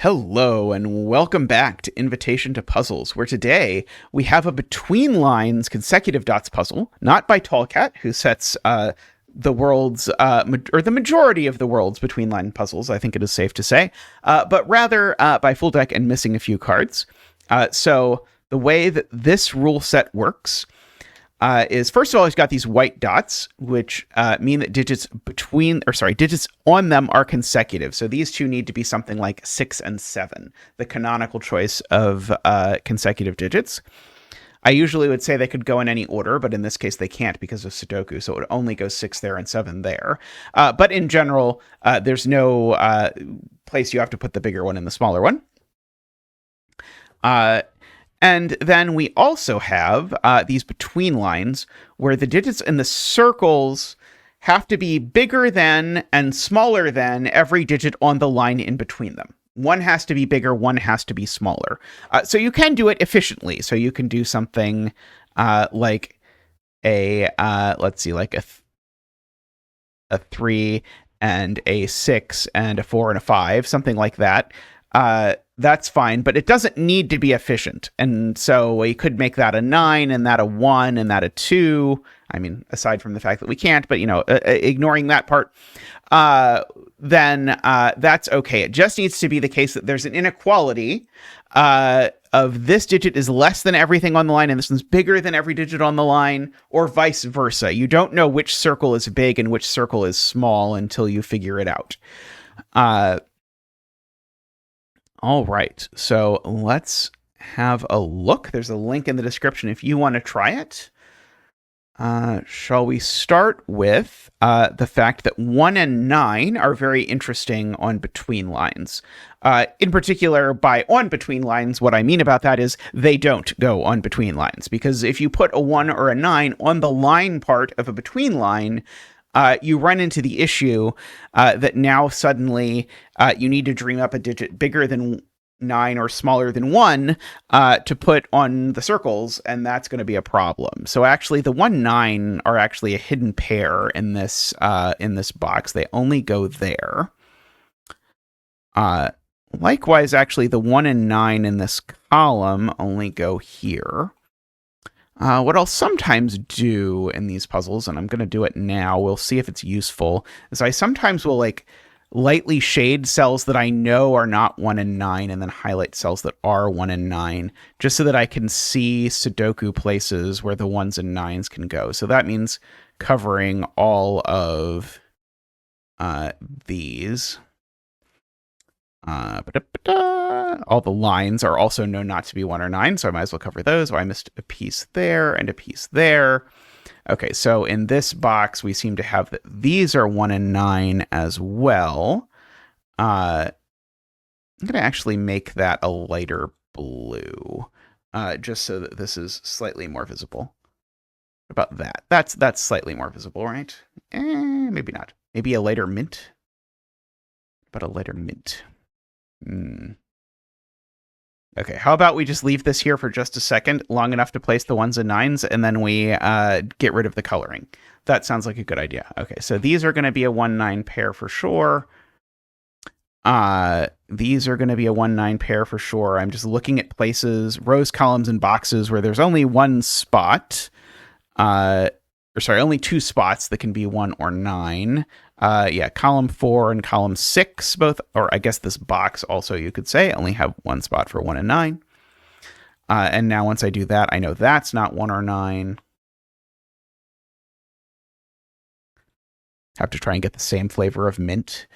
Hello, and welcome back to Invitation to Puzzles, where today we have a between lines consecutive dots puzzle, not by Tallcat, who sets the world's, or the majority of the world's between line puzzles, I think it is safe to say, but rather by FullDeck and missing a few cards. So the way that this rule set works is, first of all, it's got these white dots, which mean that digits on them are consecutive. So these two need to be something like 6 and 7, the canonical choice of consecutive digits. I usually would say they could go in any order, but in this case they can't because of Sudoku, so it would only go 6 there and 7 there. But in general, there's no place you have to put the bigger one in the smaller one. And then we also have these between lines where the digits in the circles have to be bigger than and smaller than every digit on the line in between them. One has to be bigger, one has to be smaller. So you can do it efficiently. So you can do something like let's see, like a 3 and a 6 and a 4 and a 5, something like that. That's fine, but it doesn't need to be efficient. And so we could make that a 9 and that a 1 and that a 2. I mean, aside from the fact that we can't, but, ignoring that part, then that's okay. It just needs to be the case that there's an inequality of this digit is less than everything on the line and this one's bigger than every digit on the line, or vice versa. You don't know which circle is big and which circle is small until you figure it out. All right, so let's have a look. There's a link in the description if you want to try it. Shall we start with the fact that 1 and 9 are very interesting on between lines. In particular, by on between lines, what I mean about that is they don't go on between lines. Because if you put a 1 or a 9 on the line part of a between line, you run into the issue that now suddenly you need to dream up a digit bigger than 9 or smaller than 1 to put on the circles, and that's going to be a problem. So actually, the 1, 9 are actually a hidden pair in this box. They only go there. Likewise, actually, the 1 and 9 in this column only go here. What I'll sometimes do in these puzzles, and I'm going to do it now, we'll see if it's useful, is I sometimes will lightly shade cells that I know are not 1 and 9 and then highlight cells that are 1 and 9, just so that I can see Sudoku places where the 1s and 9s can go. So that means covering all of these. All the lines are also known not to be 1 or 9, so I might as well cover those. Oh, I missed a piece there and a piece there. Okay, so in this box, we seem to have that these are 1 and 9 as well. I'm going to actually make that a lighter blue, just so that this is slightly more visible. What about that? That's slightly more visible, right? Maybe not. Maybe a lighter mint. But a lighter mint. Okay, how about we just leave this here for just a second, long enough to place the 1s and 9s, and then we get rid of the coloring. That sounds like a good idea. Okay, so these are going to be a 1-9 pair for sure. These are going to be a 1-9 pair for sure. I'm just looking at places, rows, columns, and boxes where there's only one spot. Only 2 spots that can be 1 or 9. Column 4 and column 6 both, or I guess this box also, you could say, only have 1 spot for 1 and 9. And now once I do that, I know that's not 1 or 9. Have to try and get the same flavor of mint.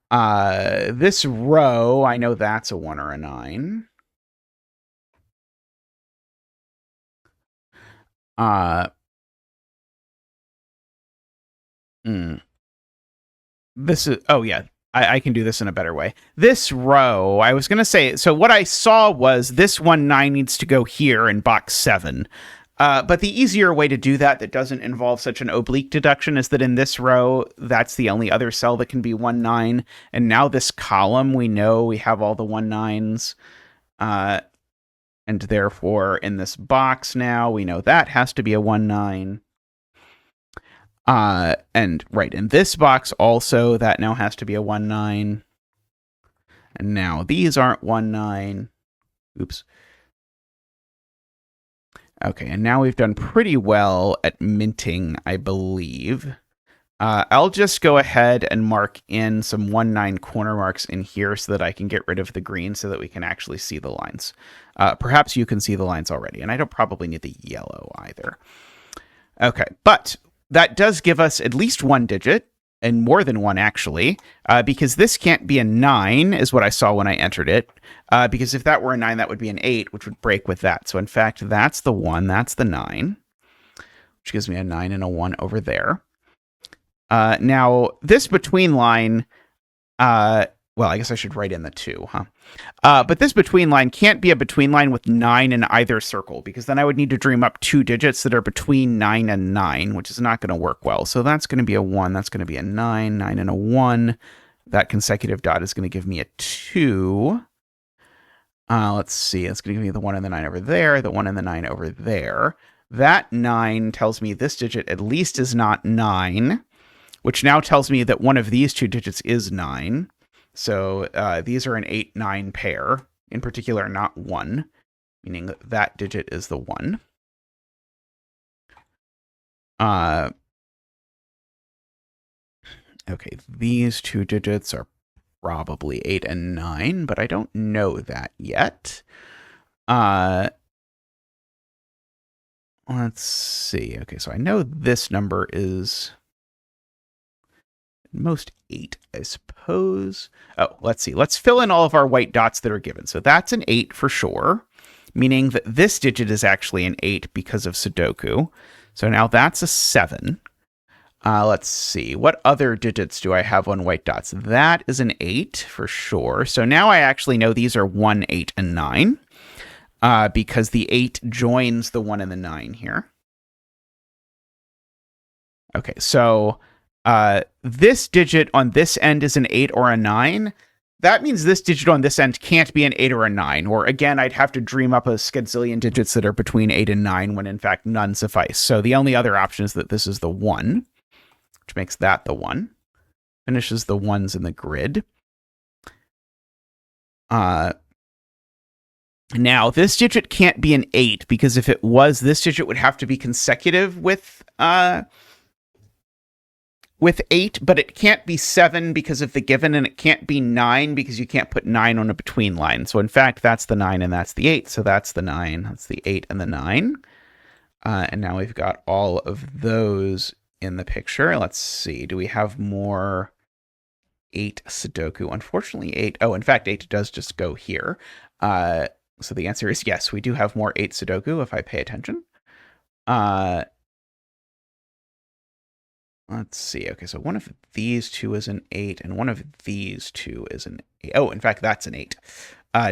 This row, I know that's a 1 or a 9. This is, I can do this in a better way. This row, I was going to say, so what I saw was this 1, 9 needs to go here in box 7. But the easier way to do that doesn't involve such an oblique deduction is that in this row, that's the only other cell that can be 1, 9. And now this column, we know we have all the 1, 9s. And therefore, in this box now, we know that has to be a 1, 9. And right in this box also, that now has to be a 1, 9. And now these aren't 1, 9. Oops. Okay, and now we've done pretty well at minting, I believe. I'll just go ahead and mark in some 1, 9 corner marks in here so that I can get rid of the green so that we can actually see the lines. Perhaps you can see the lines already, and I don't probably need the yellow either. Okay, but that does give us at least one digit, and more than one actually, because this can't be a 9 is what I saw when I entered it, because if that were a 9, that would be an 8, which would break with that. So in fact, that's the 1, that's the 9, which gives me a 9 and a 1 over there. Now, this between line, well, I guess I should write in the 2, huh? But this between line can't be a between line with 9 in either circle, because then I would need to dream up 2 digits that are between 9 and 9, which is not going to work well. So that's going to be a 1, that's going to be a 9, 9 and a 1. That consecutive dot is going to give me a 2. Let's see, it's going to give me the 1 and the 9 over there, the 1 and the 9 over there. That 9 tells me this digit at least is not 9, which now tells me that one of these 2 digits is 9. So these are an 8-9 pair, in particular not 1, meaning that that digit is the 1. Okay, these 2 digits are probably 8 and 9, but I don't know that yet. Let's see. Okay, so I know this number is most 8, I suppose. Oh, let's see. Let's fill in all of our white dots that are given. So that's an 8 for sure, meaning that this digit is actually an 8 because of Sudoku. So now that's a 7. Let's see. What other digits do I have on white dots? That is an 8 for sure. So now I actually know these are 1, 8, and 9 because the 8 joins the 1 and the 9 here. Okay, so this digit on this end is an 8 or a 9. That means this digit on this end can't be an 8 or a 9. Or again, I'd have to dream up a skedzillion digits that are between 8 and 9 when in fact none suffice. So the only other option is that this is the 1, which makes that the 1. Finishes the 1s in the grid. Now, this digit can't be an 8 because if it was, this digit would have to be consecutive with 8, but it can't be 7 because of the given, and it can't be 9 because you can't put 9 on a between line. So in fact, that's the 9 and that's the 8. So that's the 9, that's the 8 and the 9. And now we've got all of those in the picture. Let's see. Do we have more 8 Sudoku? Unfortunately, 8. Oh, in fact, 8 does just go here. So the answer is yes, we do have more 8 Sudoku if I pay attention. Let's see. Okay, so one of these 2 is an 8, and one of these 2 is an 8. Oh, in fact, that's an 8.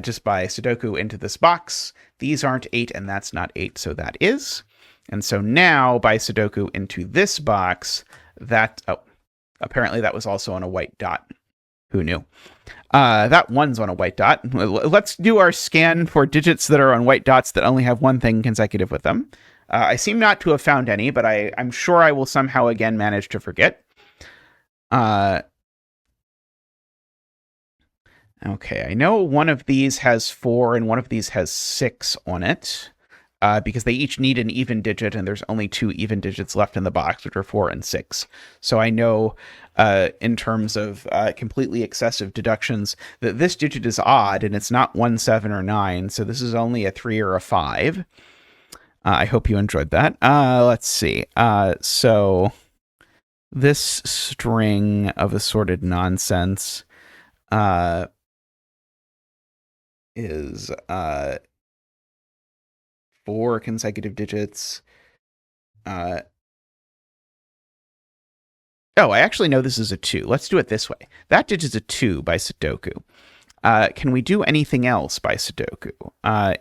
Just by Sudoku into this box, these aren't 8, and that's not 8, so that is. And so now, by Sudoku into this box, that... Oh, apparently that was also on a white dot. Who knew? That 1's on a white dot. Let's do our scan for digits that are on white dots that only have one thing consecutive with them. I seem not to have found any, but I'm sure I will somehow again manage to forget. Okay, I know one of these has 4 and one of these has 6 on it, because they each need an even digit, and there's only 2 even digits left in the box, which are 4 and 6. So I know, in terms of completely excessive deductions, that this digit is odd, and it's not 1, 7, or 9, so this is only a 3 or a 5. I hope you enjoyed that. Let's see. So this string of assorted nonsense is 4 consecutive digits. Oh, I actually know this is a 2. Let's do it this way. That digit's a 2 by Sudoku. Can we do anything else by Sudoku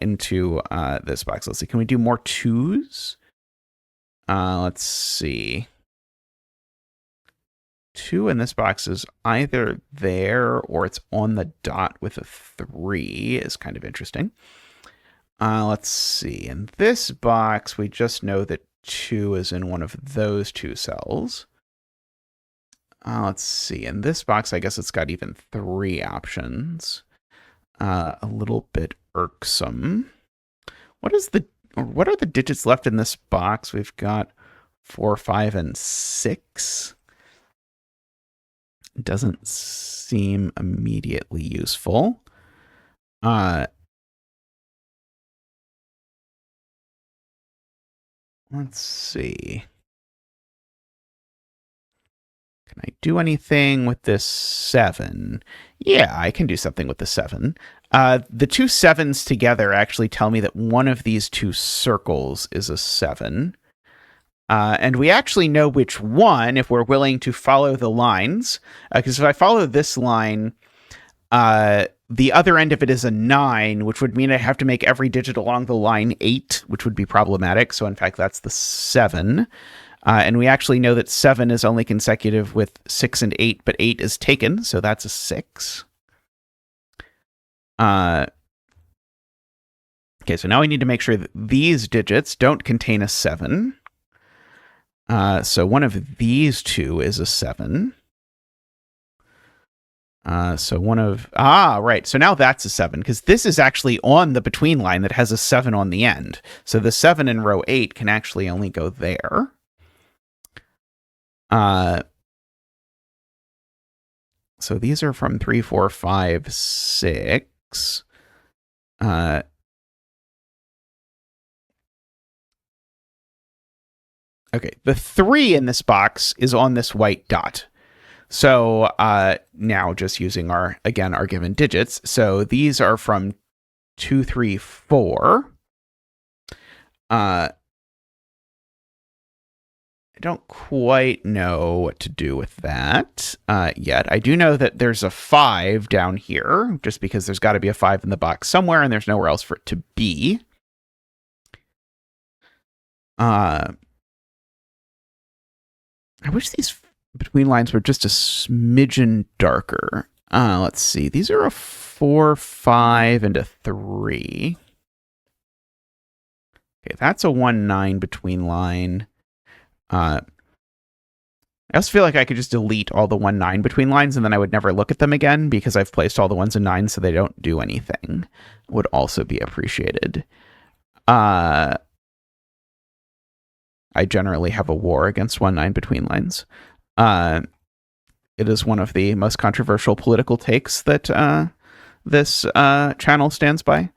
into this box? Let's see. Can we do more 2s? Let's see. 2 in this box is either there or it's on the dot with a 3 is kind of interesting. Let's see. In this box, we just know that 2 is in one of those 2 cells. Let's see. In this box, I guess it's got even 3 options. a little bit irksome. What are the digits left in this box? We've got 4, 5, and 6. Doesn't seem immediately useful. Let's see. Can I do anything with this 7? Yeah, I can do something with the 7. The two 7s together actually tell me that one of these two circles is a 7. And we actually know which one if we're willing to follow the lines. Because if I follow this line, the other end of it is a 9, which would mean I have to make every digit along the line 8, which would be problematic. So in fact, that's the 7. And we actually know that 7 is only consecutive with 6 and 8, but 8 is taken, so that's a 6. Okay, so now we need to make sure that these digits don't contain a 7. So one of these two is a 7. So one of... right. So now that's a 7, because this is actually on the between line that has a 7 on the end. So the 7 in row 8 can actually only go there. So these are from 3, 4, 5, 6. Okay, the 3 in this box is on this white dot. So now just using our given digits. So these are from 2, 3, 4. I don't quite know what to do with that yet. I do know that there's a 5 down here, just because there's got to be a 5 in the box somewhere, and there's nowhere else for it to be. I wish these between lines were just a smidgen darker. Let's see. These are a 4, 5, and a 3. Okay, that's a 1, 9 between line. I also feel like I could just delete all the 1, 9 between lines and then I would never look at them again because I've placed all the 1s and 9s so they don't do anything. Would also be appreciated. I generally have a war against 1, 9 between lines. It is one of the most controversial political takes that this channel stands by.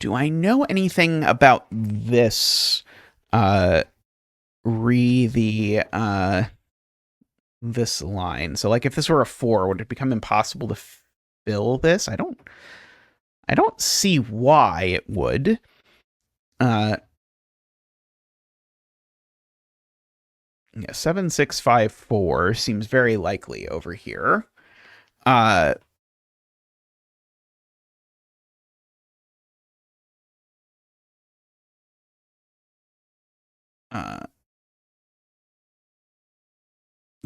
Do I know anything about this this line? So like if this were a 4, would it become impossible to fill this? I don't see why it would. Yeah, 7, 6, 5, 4 seems very likely over here.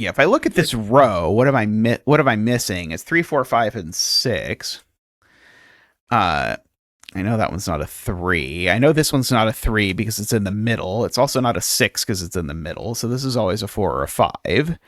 Yeah, if I look at this row, what am I missing? It's 3, 4, 5, and 6. I know that one's not a 3. I know this one's not a 3 because it's in the middle. It's also not a 6 because it's in the middle. So this is always a 4 or a 5.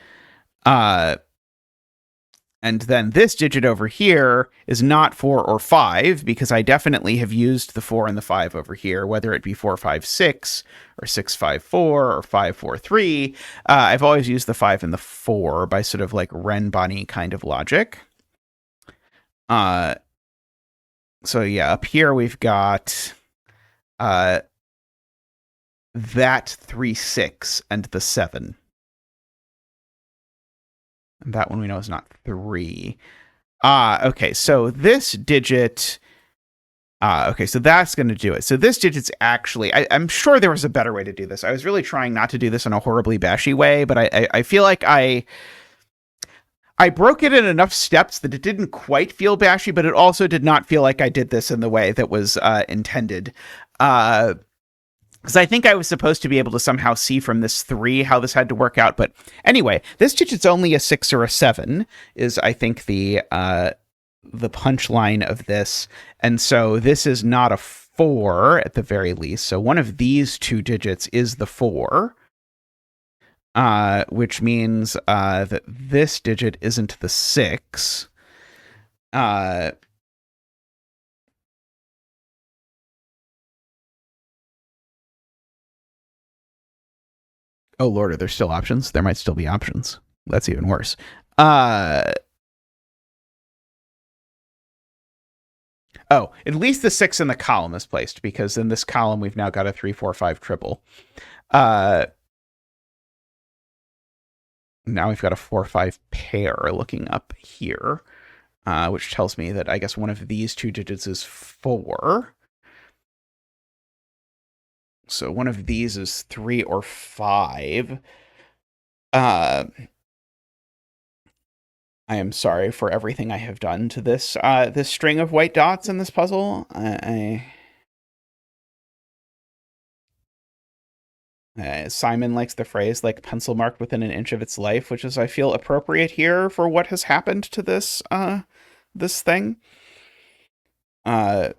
And then this digit over here is not 4 or 5 because I definitely have used the 4 and the 5 over here, whether it be 4, 5, 6 or 6, 5, 4 or 5, 4, 3. I've always used the 5 and the 4 by sort of like Renbani kind of logic. So yeah, up here we've got that 3, 6 and the 7. And that one we know is not 3. Okay, so this digit... okay, so that's going to do it. So this digit's actually... I'm sure there was a better way to do this. I was really trying not to do this in a horribly bashy way, but I feel like I broke it in enough steps that it didn't quite feel bashy, but it also did not feel like I did this in the way that was intended. Because I think I was supposed to be able to somehow see from this 3 how this had to work out. But anyway, this digit's only a 6 or a 7 is, I think, the punchline of this. And so this is not a 4 at the very least. So one of these two digits is the 4, which means that this digit isn't the 6. Oh, Lord, are there still options? There might still be options. That's even worse. Oh, at least the 6 in the column is placed, because in this column we've now got a 3, 4, 5 triple. Now we've got a 4, 5 pair looking up here, which tells me that I guess one of these two digits is 4. So one of these is 3 or 5. I am sorry for everything I have done to this this string of white dots in this puzzle. Simon likes the phrase like pencil marked within an inch of its life, which is, I feel, appropriate here for what has happened to this this thing. It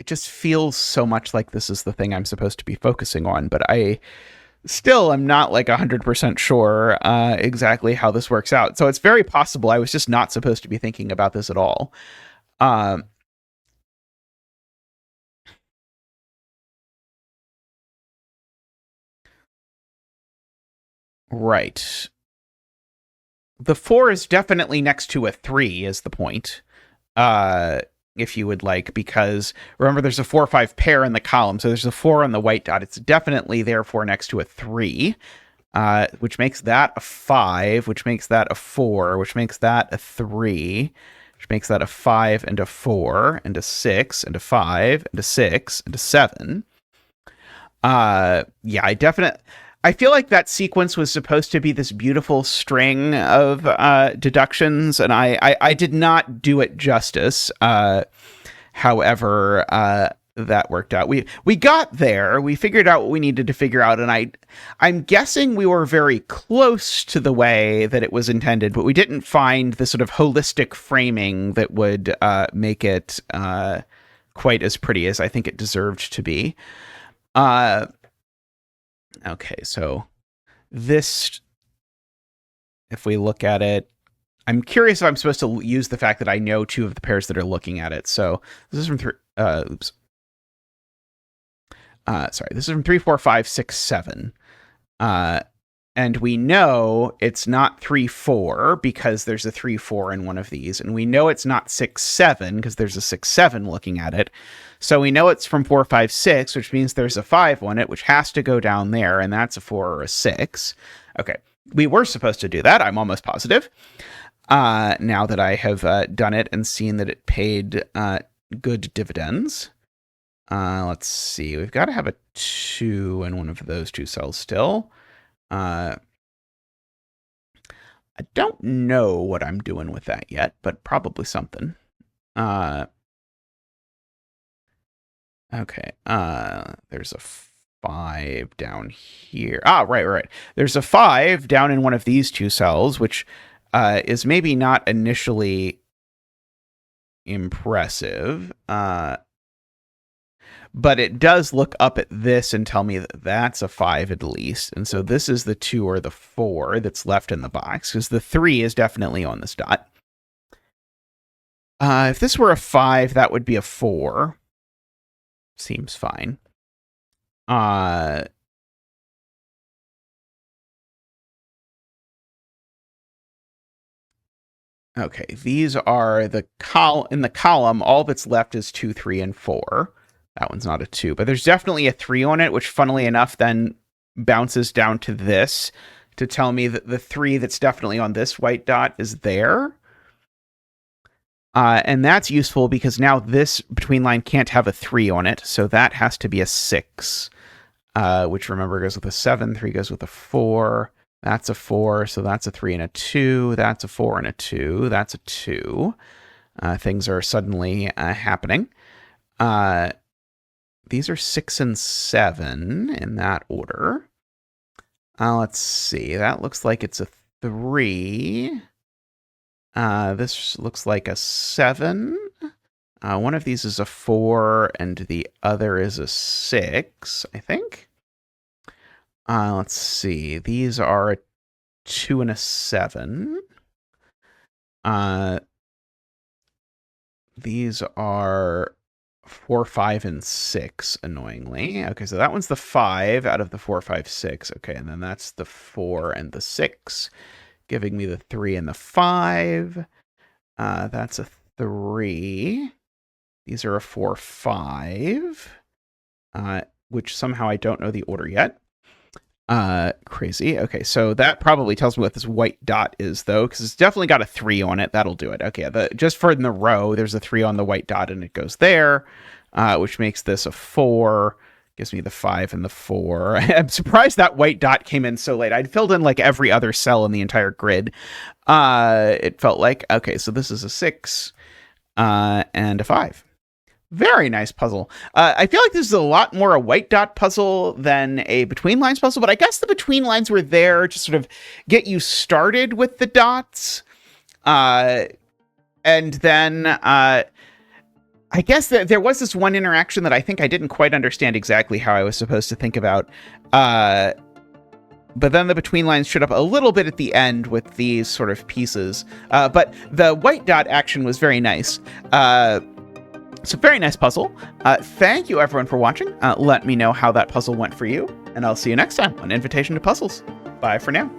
just feels so much like this is the thing I'm supposed to be focusing on, but I still am not like 100% sure exactly how this works out. So it's very possible I was just not supposed to be thinking about this at all. Right. The 4 is definitely next to a 3 is the point. If you would like, because remember there's a 4, 5 pair in the column, so there's a 4 on the white dot. It's definitely therefore next to a 3, which makes that a 5, which makes that a 4, which makes that a 3, which makes that a 5 and a 4 and a 6 and a 5 and a 6 and a 7. Yeah, I feel like that sequence was supposed to be this beautiful string of deductions, and I did not do it justice. However, that worked out. We got there. We figured out what we needed to figure out, and I'm guessing we were very close to the way that it was intended, but we didn't find the sort of holistic framing that would make it quite as pretty as I think it deserved to be. Okay, so this, if we look at it, I'm curious if I'm supposed to use the fact that I know two of the pairs that are looking at it. So this is from this is from 3, 4, 5, 6, 7. And we know it's not 3, 4 because there's a 3, 4 in one of these. And we know it's not 6, 7 because there's a 6, 7 looking at it. So we know it's from 4, 5, 6, which means there's a 5 on it, which has to go down there. And that's a 4 or a 6. Okay. We were supposed to do that. I'm almost positive. Now that I have done it and seen that it paid good dividends. Let's see. We've got to have a 2 in one of those two cells still. I don't know what I'm doing with that yet, but probably something. Okay. There's a 5 down here. Right. There's a 5 down in one of these two cells, which is maybe not initially impressive. But it does look up at this and tell me that that's a 5 at least. And so this is the 2 or the 4 that's left in the box, because the 3 is definitely on this dot. If this were a 5, that would be a 4. Seems fine. Okay, these are in the column, all that's left is 2, 3, and 4. That one's not a 2, but there's definitely a 3 on it, which funnily enough then bounces down to this to tell me that the 3 that's definitely on this white dot is there. And that's useful because now this between line can't have a 3 on it, so that has to be a 6, which remember goes with a 7, 3 goes with a 4, that's a 4, so that's a 3 and a 2, that's a 4 and a 2, that's a 2. Things are suddenly happening. These are 6 and 7 in that order. Let's see. That looks like it's a 3. This looks like a 7. One of these is a 4, and the other is a 6, I think. Let's see. These are a 2 and a 7. These are 4, 5, and 6, annoyingly. Okay, so that one's the 5 out of the 4, 5, 6. Okay, and then that's the 4 and the 6, giving me the 3 and the 5. That's a 3. These are a 4, 5, which somehow I don't know the order yet. Crazy. Okay, so that probably tells me what this white dot is, though, because it's definitely got a 3 on it. That'll do it. Okay, just for in the row, there's a 3 on the white dot, and it goes there, which makes this a 4. Gives me the 5 and the 4. I'm surprised that white dot came in so late. I'd filled in like every other cell in the entire grid. It felt like. Okay, so this is a 6 and a 5. Very nice puzzle. I feel like this is a lot more a white dot puzzle than a between lines puzzle, but I guess the between lines were there to sort of get you started with the dots. And then I guess that there was this one interaction that I think I didn't quite understand exactly how I was supposed to think about. But then the between lines showed up a little bit at the end with these sort of pieces. But the white dot action was very nice. So very nice puzzle. Thank you, everyone, for watching. Let me know how that puzzle went for you, and I'll see you next time on Invitation to Puzzles. Bye for now.